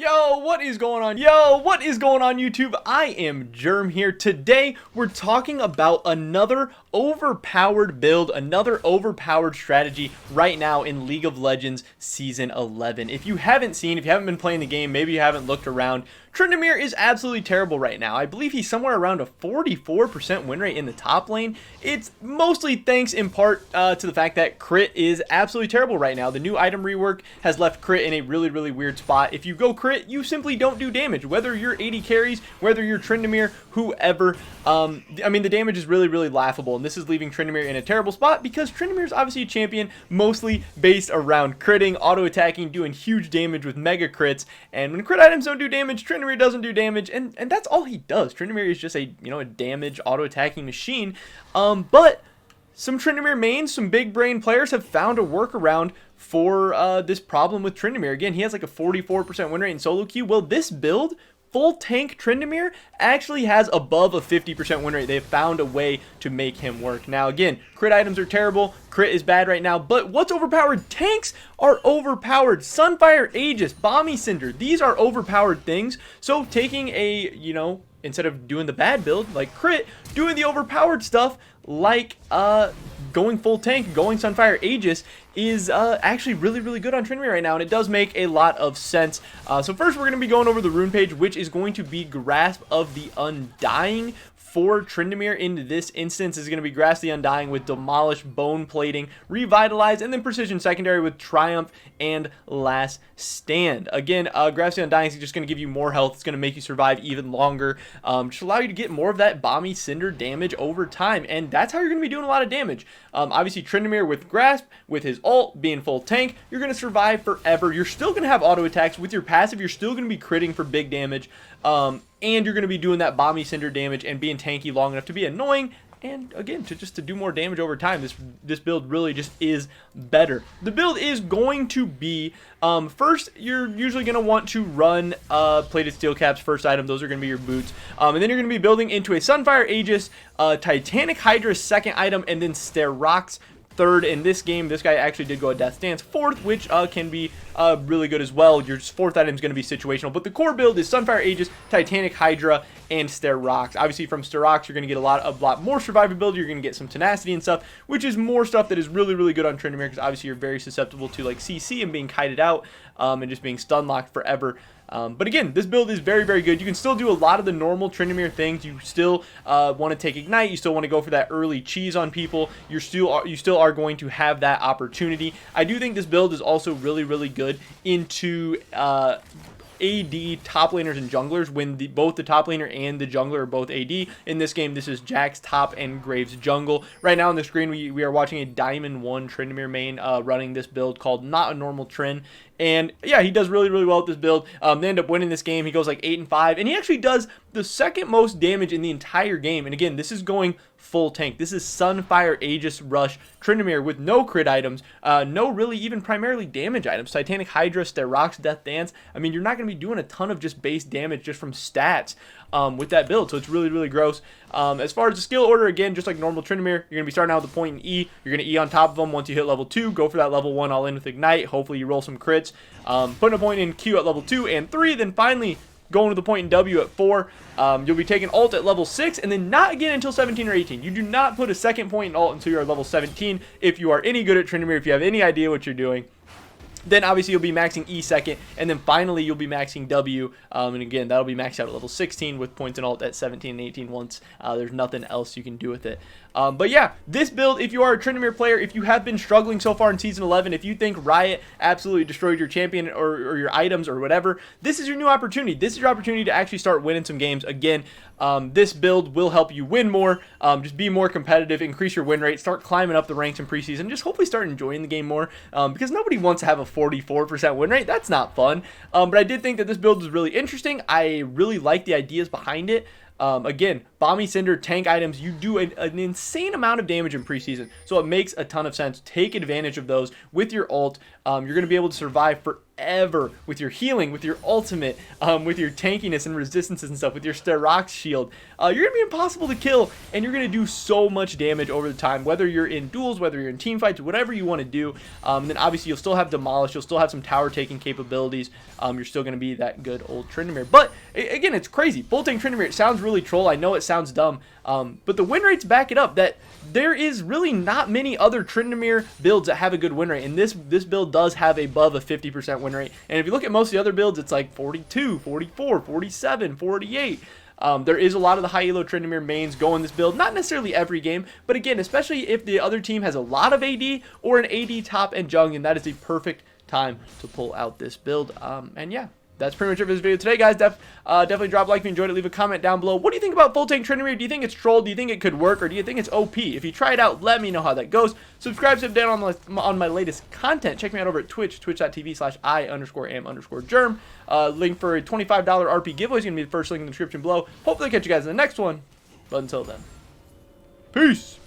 Yo, what is going on? Yo, what is going on, YouTube? I am Germ here. Today, we're talking about another overpowered build, another overpowered strategy right now in League of Legends Season 11. If you haven't been playing the game, maybe you haven't looked around, Tryndamere is absolutely terrible right now. I believe he's somewhere around a 44% win rate in the top lane. It's mostly thanks in part to the fact that crit is absolutely terrible right now. The new item rework has left crit in a really weird spot. If you go crit, you simply don't do damage. Whether you're 80 carries, whether you're Tryndamere, whoever, I mean, the damage is really laughable, and this is leaving Tryndamere in a terrible spot because Tryndamere is obviously a champion mostly based around critting, auto-attacking, doing huge damage with mega crits, and when crit items don't do damage, Tryndamere doesn't do damage, and that's all he does. Tryndamere is just a, a damage auto-attacking machine, but some Tryndamere mains, some big brain players have found a workaround for this problem with Tryndamere. Again, he has like a 44% win rate in solo queue. Well, this build, full tank Tryndamere, actually has above a 50% win rate. They've found a way to make him work. Now, again, crit items are terrible. Crit is bad right now, but what's overpowered? Tanks are overpowered. Sunfire, Aegis, Bomby Cinder, these are overpowered things. So taking a, instead of doing the bad build like crit, doing the overpowered stuff like going full tank, going Sunfire Aegis is actually really good on Tryndamere right now, and it does make a lot of sense. So first we're going to be going over the rune page, which is going to be Grasp of the Undying. For Tryndamere in this instance is going to be Grasp the Undying with Demolish, Bone Plating, Revitalize, and then Precision Secondary with Triumph and Last Stand. Again, Grasp the Undying is just going to give you more health. It's going to make you survive even longer. Just allow you to get more of that Bomby Cinder damage over time, and that's how you're going to be doing a lot of damage. Obviously, Tryndamere with Grasp, with his ult, being full tank, you're going to survive forever. You're still going to have auto attacks. With your passive, you're still going to be critting for big damage. And you're going to be doing that Bomby Cinder damage and being tanky long enough to be annoying, and again, to do more damage over time. This build really just is better. The build is going to be, first, you're usually going to want to run Plated Steel Caps, first item. Those are going to be your boots. And then you're going to be building into a Sunfire Aegis, Titanic Hydra second item, and then Sterox third. In this game, this guy actually did go a Death Stance fourth, which can be really good as well. Your fourth item is going to be situational, but the core build is Sunfire Aegis, Titanic Hydra, and Sterox. Obviously, from Sterox, you're going to get a lot more survivability. You're going to get some tenacity and stuff, which is more stuff that is really good on Tryndamere, because obviously you're very susceptible to like CC and being kited out and just being stun locked forever. But again, this build is very good. You can still do a lot of the normal Tryndamere things. You still want to take Ignite. You still want to go for that early cheese on people. You still are going to have that opportunity. I do think this build is also really good into AD top laners and junglers when both the top laner and the jungler are both AD. In this game, this is Jack's top and Graves jungle. Right now on the screen, we are watching a Diamond 1 Tryndamere main running this build called Not a Normal Trynd. And yeah, he does really well with this build. They end up winning this game. He goes like 8-5, and he actually does the second most damage in the entire game. And again, this is going full tank. This is Sunfire Aegis Rush Tryndamere with no crit items, no really even primarily damage items. Titanic Hydra, Sterox, Death Dance. I mean, you're not going to be doing a ton of just base damage just from stats with that build, so it's really gross. As far as the skill order, again, just like normal Tryndamere, you're going to be starting out with a point in E. You're going to E on top of them once you hit level 2. Go for that level 1 all in with Ignite. Hopefully you roll some crits. Putting a point in Q at level 2 and 3, then finally going to the point in W at 4. You'll be taking ult at level 6, and then not again until 17 or 18. You do not put a second point in ult until you're at level 17. If you are any good at Tryndamere, if you have any idea what you're doing, then obviously you'll be maxing E second, and then finally you'll be maxing W, and again, that'll be maxed out at level 16 with points in ult at 17 and 18 once. There's nothing else you can do with it. But yeah, this build, if you are a Tryndamere player, if you have been struggling so far in Season 11, if you think Riot absolutely destroyed your champion or your items or whatever, this is your new opportunity. This is your opportunity to actually start winning some games. Again, this build will help you win more, just be more competitive, increase your win rate, start climbing up the ranks in preseason, just hopefully start enjoying the game more, because nobody wants to have a 44% win rate. That's not fun. But I did think that this build was really interesting. I really like the ideas behind it. Again, Bomby Cinder, tank items, you do an insane amount of damage in preseason, so it makes a ton of sense. Take advantage of those with your ult. You're going to be able to survive forever with your healing, with your ultimate, with your tankiness and resistances and stuff, with your Sterox shield. You're going to be impossible to kill, and you're going to do so much damage over the time, whether you're in duels, whether you're in team fights, whatever you want to do. And then obviously you'll still have Demolish, you'll still have some tower taking capabilities. You're still going to be that good old Tryndamere. But again, it's crazy. Full tank Tryndamere, it sounds really troll. I know it sounds dumb, but the win rates back it up that there is really not many other Tryndamere builds that have a good win rate, and this build does have above a 50% win rate. And if you look at most of the other builds, it's like 42, 44, 47, 48. There is a lot of the high elo Tryndamere mains go in this build, not necessarily every game, but again, especially if the other team has a lot of AD or an AD top and jung, and that is the perfect time to pull out this build. And yeah, that's pretty much it for this video today, guys. Definitely drop a like if you enjoyed it. Leave a comment down below. What do you think about full tank Tryndamere? Do you think it's troll? Do you think it could work? Or do you think it's OP? If you try it out, let me know how that goes. Subscribe to down on my latest content. Check me out over at Twitch, twitch.tv/I_am_germ. Link for a $25 RP giveaway is going to be the first link in the description below. Hopefully I'll catch you guys in the next one. But until then, peace.